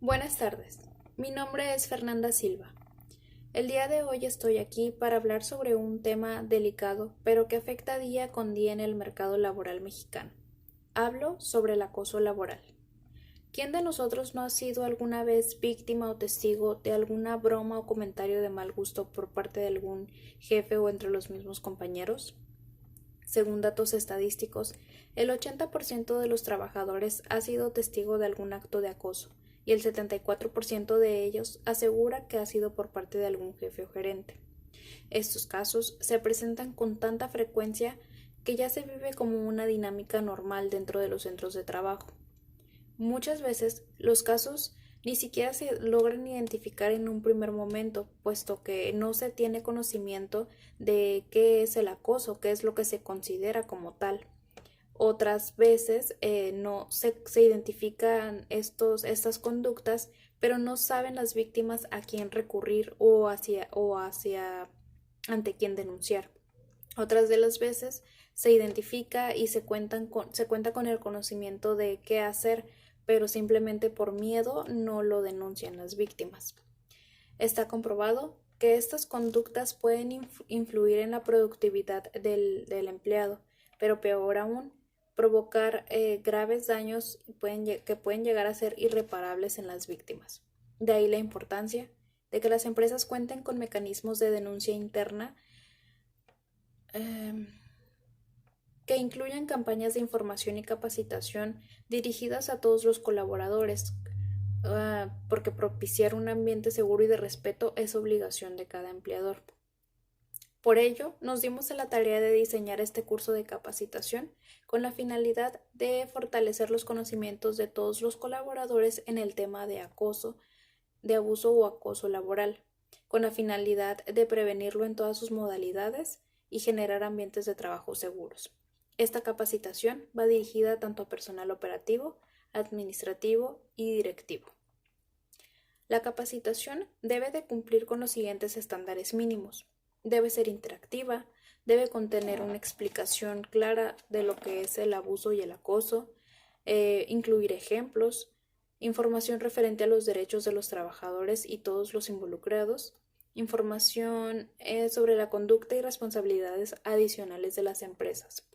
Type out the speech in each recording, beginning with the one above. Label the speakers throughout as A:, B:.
A: Buenas tardes, mi nombre es Fernanda Silva. El día de hoy estoy aquí para hablar sobre un tema delicado, pero que afecta día con día en el mercado laboral mexicano. Hablo sobre el acoso laboral. ¿Quién de nosotros no ha sido alguna vez víctima o testigo de alguna broma o comentario de mal gusto por parte de algún jefe o entre los mismos compañeros? Según datos estadísticos, el 80% de los trabajadores ha sido testigo de algún acto de acoso y el 74% de ellos asegura que ha sido por parte de algún jefe o gerente. Estos casos se presentan con tanta frecuencia que ya se vive como una dinámica normal dentro de los centros de trabajo. Muchas veces los casos ni siquiera se logran identificar en un primer momento, puesto que no se tiene conocimiento de qué es el acoso, qué es lo que se considera como tal. Otras veces no se identifican estas conductas, pero no saben las víctimas a quién recurrir o hacia ante quién denunciar. Otras de las veces se identifica y se cuenta con el conocimiento de qué hacer, pero simplemente por miedo no lo denuncian las víctimas. Está comprobado que estas conductas pueden influir en la productividad del empleado, pero peor aún, provocar graves daños que pueden llegar a ser irreparables en las víctimas. De ahí la importancia de que las empresas cuenten con mecanismos de denuncia interna que incluyan campañas de información y capacitación dirigidas a todos los colaboradores, porque propiciar un ambiente seguro y de respeto es obligación de cada empleador. Por ello, nos dimos a la tarea de diseñar este curso de capacitación con la finalidad de fortalecer los conocimientos de todos los colaboradores en el tema de acoso, de abuso o acoso laboral, con la finalidad de prevenirlo en todas sus modalidades y generar ambientes de trabajo seguros. Esta capacitación va dirigida tanto a personal operativo, administrativo y directivo. La capacitación debe de cumplir con los siguientes estándares mínimos. Debe ser interactiva, debe contener una explicación clara de lo que es el abuso y el acoso, incluir ejemplos, información referente a los derechos de los trabajadores y todos los involucrados, información sobre la conducta y responsabilidades adicionales de las empresas.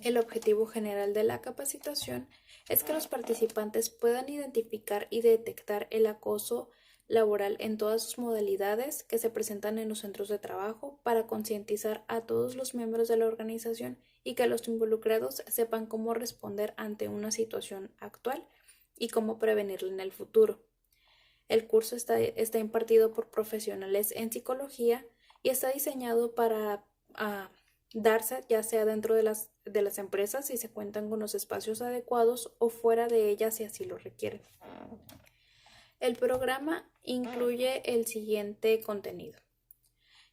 A: El objetivo general de la capacitación es que los participantes puedan identificar y detectar el acoso laboral en todas sus modalidades que se presentan en los centros de trabajo para concientizar a todos los miembros de la organización y que los involucrados sepan cómo responder ante una situación actual y cómo prevenirla en el futuro. El curso está impartido por profesionales en psicología y está diseñado para darse ya sea dentro de las empresas si se cuentan con los espacios adecuados o fuera de ellas si así lo requieren. El programa incluye el siguiente contenido.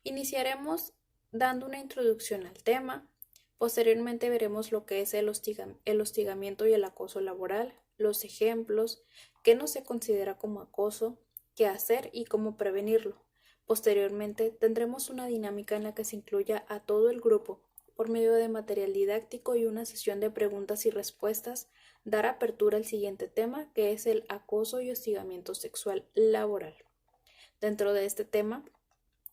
A: Iniciaremos dando una introducción al tema, posteriormente veremos lo que es el hostigamiento y el acoso laboral, los ejemplos, qué no se considera como acoso, qué hacer y cómo prevenirlo. Posteriormente tendremos una dinámica en la que se incluya a todo el grupo por medio de material didáctico y una sesión de preguntas y respuestas, dar apertura al siguiente tema, que es el acoso y hostigamiento sexual laboral. Dentro de este tema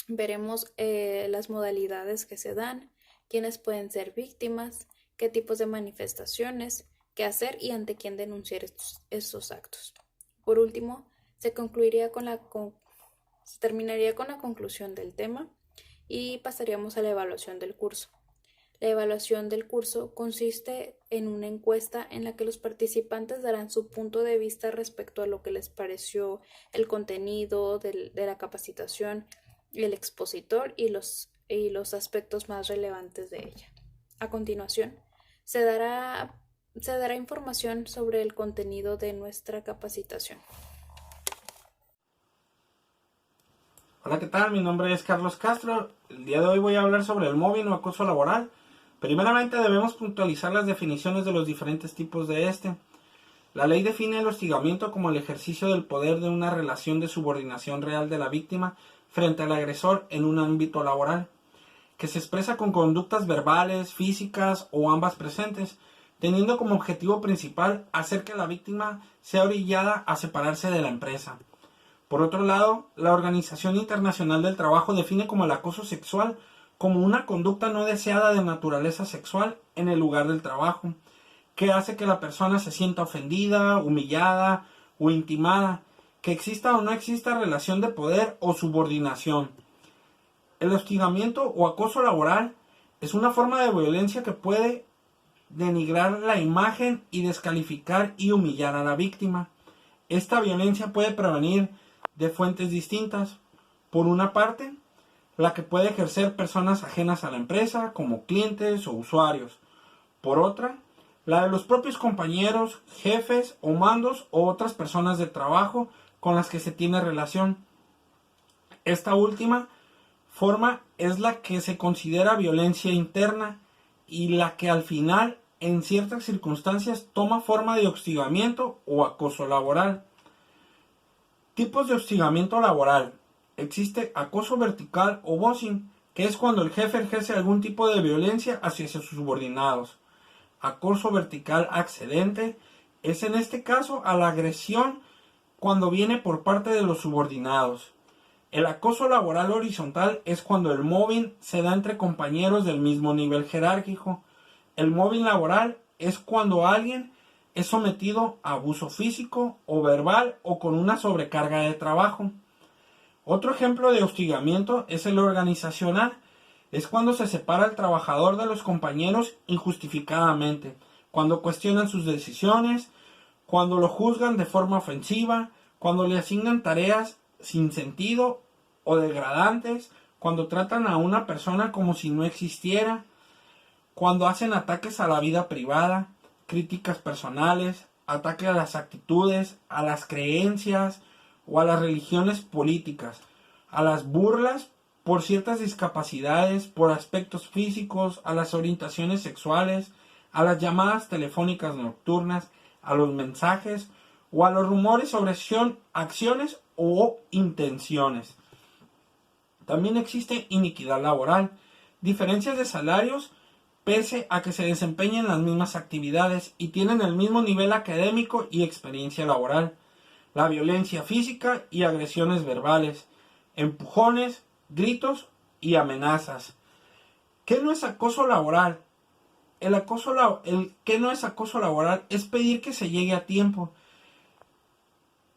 A: veremos las modalidades que se dan, quiénes pueden ser víctimas, qué tipos de manifestaciones, qué hacer y ante quién denunciar estos actos. Por último, se terminaría con la conclusión del tema y pasaríamos a la evaluación del curso. La evaluación del curso consiste en una encuesta en la que los participantes darán su punto de vista respecto a lo que les pareció el contenido de la capacitación, el expositor y los aspectos más relevantes de ella. A continuación, se dará información sobre el contenido de nuestra capacitación.
B: Hola, ¿qué tal? Mi nombre es Carlos Castro. El día de hoy voy a hablar sobre el mobbing o acoso laboral. Primeramente debemos puntualizar las definiciones de los diferentes tipos de este. La ley define el hostigamiento como el ejercicio del poder de una relación de subordinación real de la víctima frente al agresor en un ámbito laboral, que se expresa con conductas verbales, físicas o ambas presentes, teniendo como objetivo principal hacer que la víctima sea orillada a separarse de la empresa. Por otro lado, la Organización Internacional del Trabajo define como el acoso sexual como una conducta no deseada de naturaleza sexual en el lugar del trabajo, que hace que la persona se sienta ofendida, humillada o intimada, que exista o no exista relación de poder o subordinación. El hostigamiento o acoso laboral es una forma de violencia que puede denigrar la imagen y descalificar y humillar a la víctima. Esta violencia puede provenir de fuentes distintas. Por una parte, la que puede ejercer personas ajenas a la empresa, como clientes o usuarios. Por otra, la de los propios compañeros, jefes o mandos o otras personas de trabajo con las que se tiene relación. Esta última forma es la que se considera violencia interna y la que al final, en ciertas circunstancias, toma forma de hostigamiento o acoso laboral. Tipos de hostigamiento laboral. Existe acoso vertical o bossing, que es cuando el jefe ejerce algún tipo de violencia hacia sus subordinados. Acoso vertical ascendente es en este caso a la agresión cuando viene por parte de los subordinados. El acoso laboral horizontal es cuando el mobbing se da entre compañeros del mismo nivel jerárquico. El mobbing laboral es cuando alguien es sometido a abuso físico o verbal o con una sobrecarga de trabajo. Otro ejemplo de hostigamiento es el organizacional. Es cuando se separa al trabajador de los compañeros injustificadamente, cuando cuestionan sus decisiones, cuando lo juzgan de forma ofensiva, cuando le asignan tareas sin sentido o degradantes, cuando tratan a una persona como si no existiera, cuando hacen ataques a la vida privada, críticas personales, ataques a las actitudes, a las creencias o a las religiones políticas, a las burlas por ciertas discapacidades, por aspectos físicos, a las orientaciones sexuales, a las llamadas telefónicas nocturnas, a los mensajes o a los rumores sobre acciones o intenciones. También existe iniquidad laboral, diferencias de salarios pese a que se desempeñen las mismas actividades y tienen el mismo nivel académico y experiencia laboral. La violencia física y agresiones verbales, empujones, gritos y amenazas. ¿Qué no es acoso laboral? ¿Qué no es acoso laboral? Es pedir que se llegue a tiempo,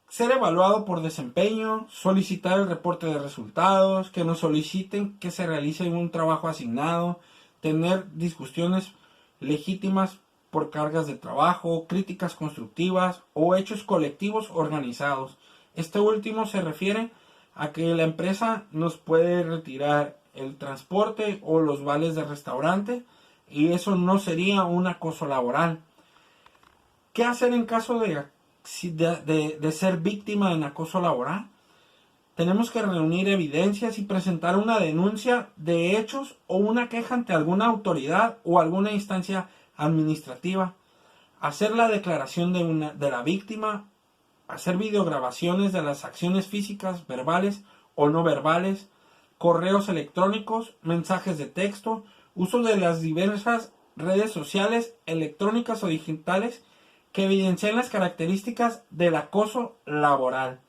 B: ser evaluado por desempeño, solicitar el reporte de resultados, que nos soliciten que se realice un trabajo asignado, tener discusiones legítimas por cargas de trabajo, críticas constructivas o hechos colectivos organizados. Este último se refiere a que la empresa nos puede retirar el transporte o los vales de restaurante y eso no sería un acoso laboral. ¿Qué hacer en caso de ser víctima de acoso laboral? Tenemos que reunir evidencias y presentar una denuncia de hechos o una queja ante alguna autoridad o alguna instancia administrativa, hacer la declaración de la víctima, hacer videograbaciones de las acciones físicas, verbales o no verbales, correos electrónicos, mensajes de texto, uso de las diversas redes sociales, electrónicas o digitales que evidencian las características del acoso laboral.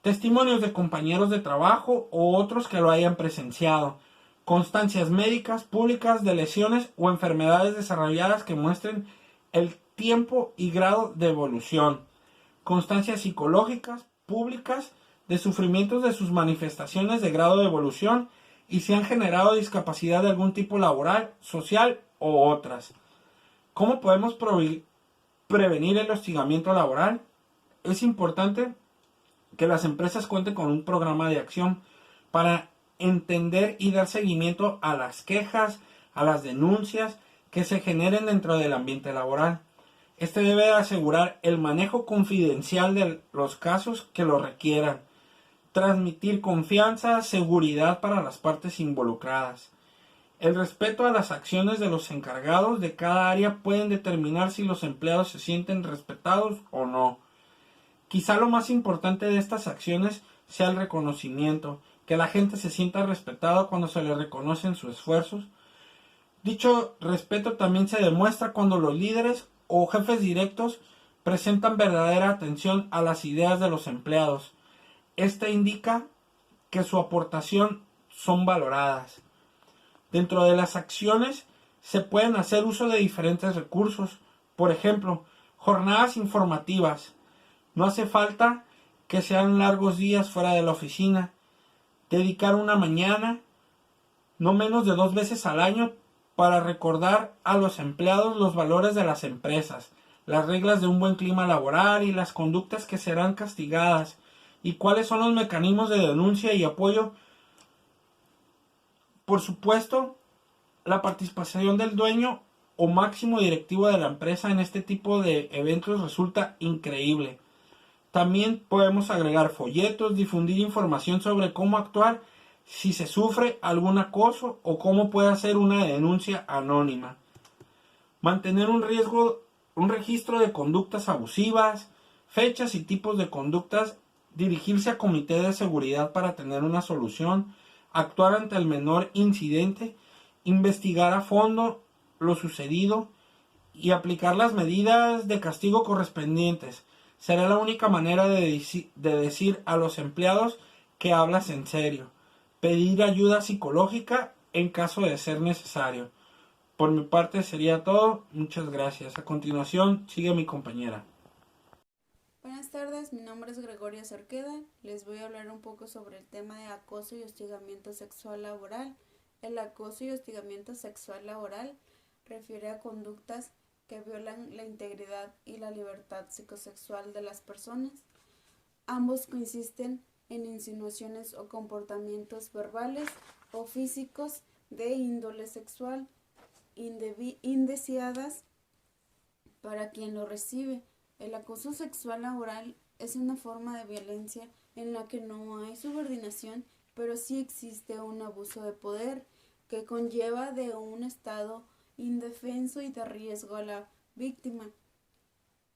B: Testimonios de compañeros de trabajo o otros que lo hayan presenciado. Constancias médicas públicas de lesiones o enfermedades desarrolladas que muestren el tiempo y grado de evolución. Constancias psicológicas públicas de sufrimientos de sus manifestaciones de grado de evolución y si han generado discapacidad de algún tipo laboral, social o otras. ¿Cómo podemos prevenir el hostigamiento laboral? Es importante que las empresas cuenten con un programa de acción para entender y dar seguimiento a las quejas, a las denuncias que se generen dentro del ambiente laboral. Este debe asegurar el manejo confidencial de los casos que lo requieran, transmitir confianza, seguridad para las partes involucradas. El respeto a las acciones de los encargados de cada área pueden determinar si los empleados se sienten respetados o no. Quizá lo más importante de estas acciones sea el reconocimiento, que la gente se sienta respetada cuando se le reconocen sus esfuerzos, Dicho respeto también se demuestra cuando los líderes o jefes directos presentan verdadera atención a las ideas de los empleados. Esta indica que su aportación son valoradas. Dentro de las acciones se pueden hacer uso de diferentes recursos. Por ejemplo, jornadas informativas. No hace falta que sean largos días fuera de la oficina. Dedicar una mañana, no menos de 2 veces al año, para recordar a los empleados los valores de las empresas, las reglas de un buen clima laboral y las conductas que serán castigadas, y cuáles son los mecanismos de denuncia y apoyo. Por supuesto, la participación del dueño o máximo directivo de la empresa en este tipo de eventos resulta increíble. También podemos agregar folletos, difundir información sobre cómo actuar si se sufre algún acoso o cómo puede hacer una denuncia anónima. Mantener un registro de conductas abusivas, fechas y tipos de conductas, dirigirse a comité de seguridad para tener una solución, actuar ante el menor incidente, investigar a fondo lo sucedido y aplicar las medidas de castigo correspondientes. Será la única manera de decir a los empleados que hablas en serio. Pedir ayuda psicológica en caso de ser necesario. Por mi parte sería todo. Muchas gracias. A continuación sigue mi compañera.
C: Buenas tardes, mi nombre es Gregoria Cerqueda. Les voy a hablar un poco sobre el tema de acoso y hostigamiento sexual laboral. El acoso y hostigamiento sexual laboral refiere a conductas que violan la integridad y la libertad psicosexual de las personas. Ambos consisten en insinuaciones o comportamientos verbales o físicos de índole sexual indeseadas para quien lo recibe. El acoso sexual laboral es una forma de violencia en la que no hay subordinación, pero sí existe un abuso de poder que conlleva de un estado indefenso y de riesgo a la víctima.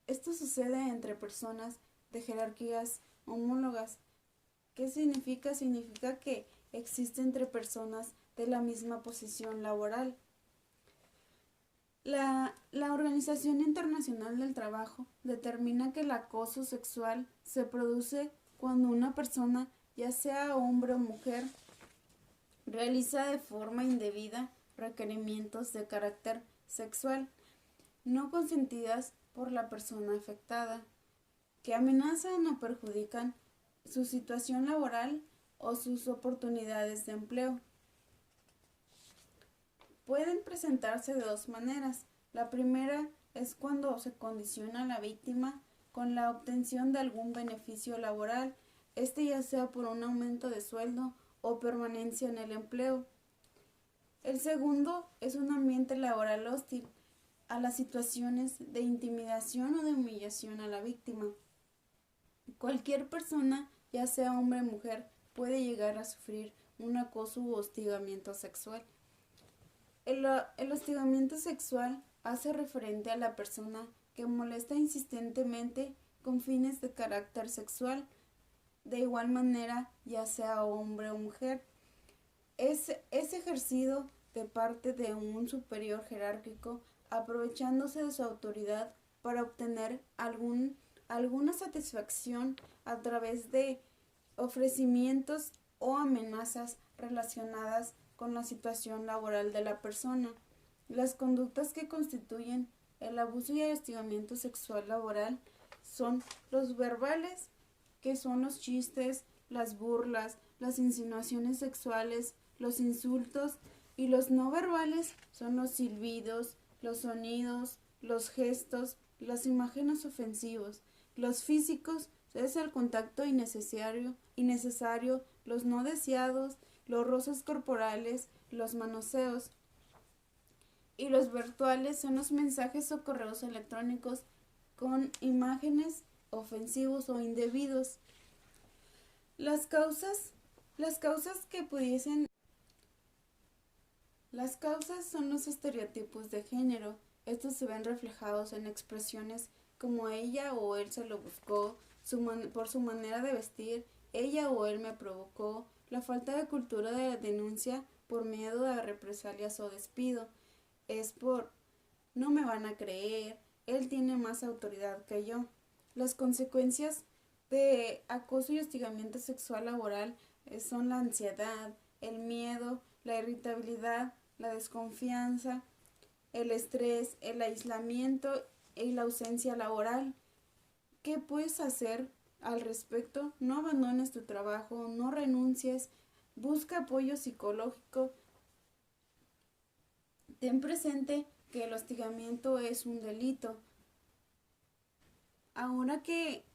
C: Esto sucede entre personas de jerarquías homólogas. ¿Qué significa? Significa que existe entre personas de la misma posición laboral. La Organización Internacional del Trabajo determina que el acoso sexual se produce cuando una persona, ya sea hombre o mujer, realiza de forma indebida requerimientos de carácter sexual no consentidas por la persona afectada, que amenazan o perjudican su situación laboral o sus oportunidades de empleo. Pueden presentarse de dos maneras. La primera es cuando se condiciona a la víctima con la obtención de algún beneficio laboral, ya sea por un aumento de sueldo o permanencia en el empleo. El segundo es un ambiente laboral hostil a las situaciones de intimidación o de humillación a la víctima. Cualquier persona, ya sea hombre o mujer, puede llegar a sufrir un acoso u hostigamiento sexual. El hostigamiento sexual hace referente a la persona que molesta insistentemente con fines de carácter sexual, de igual manera, ya sea hombre o mujer. Es ejercido de parte de un superior jerárquico, aprovechándose de su autoridad para obtener alguna satisfacción a través de ofrecimientos o amenazas relacionadas con la situación laboral de la persona. Las conductas que constituyen el abuso y el hostigamiento sexual laboral son los verbales, que son los chistes, las burlas, las insinuaciones sexuales, los insultos, y los no verbales son los silbidos, los sonidos, los gestos, las imágenes ofensivos. Los físicos es el contacto innecesario, los no deseados, los roces corporales, los manoseos. Y los virtuales son los mensajes o correos electrónicos con imágenes ofensivos o indebidos. Las causas son los estereotipos de género. Estos se ven reflejados en expresiones como ella o él se lo buscó, por su manera de vestir, ella o él me provocó, la falta de cultura de la denuncia por miedo a represalias o despido. es por no me van a creer, él tiene más autoridad que yo. Las consecuencias de acoso y hostigamiento sexual laboral son la ansiedad, el miedo, la irritabilidad, la desconfianza, el estrés, el aislamiento y la ausencia laboral. ¿Qué puedes hacer al respecto? No abandones tu trabajo, no renuncies, busca apoyo psicológico. Ten presente que el hostigamiento es un delito. Ahora que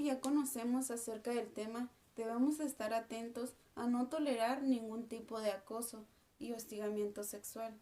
C: ya conocemos acerca del tema, debemos estar atentos a no tolerar ningún tipo de acoso y hostigamiento sexual.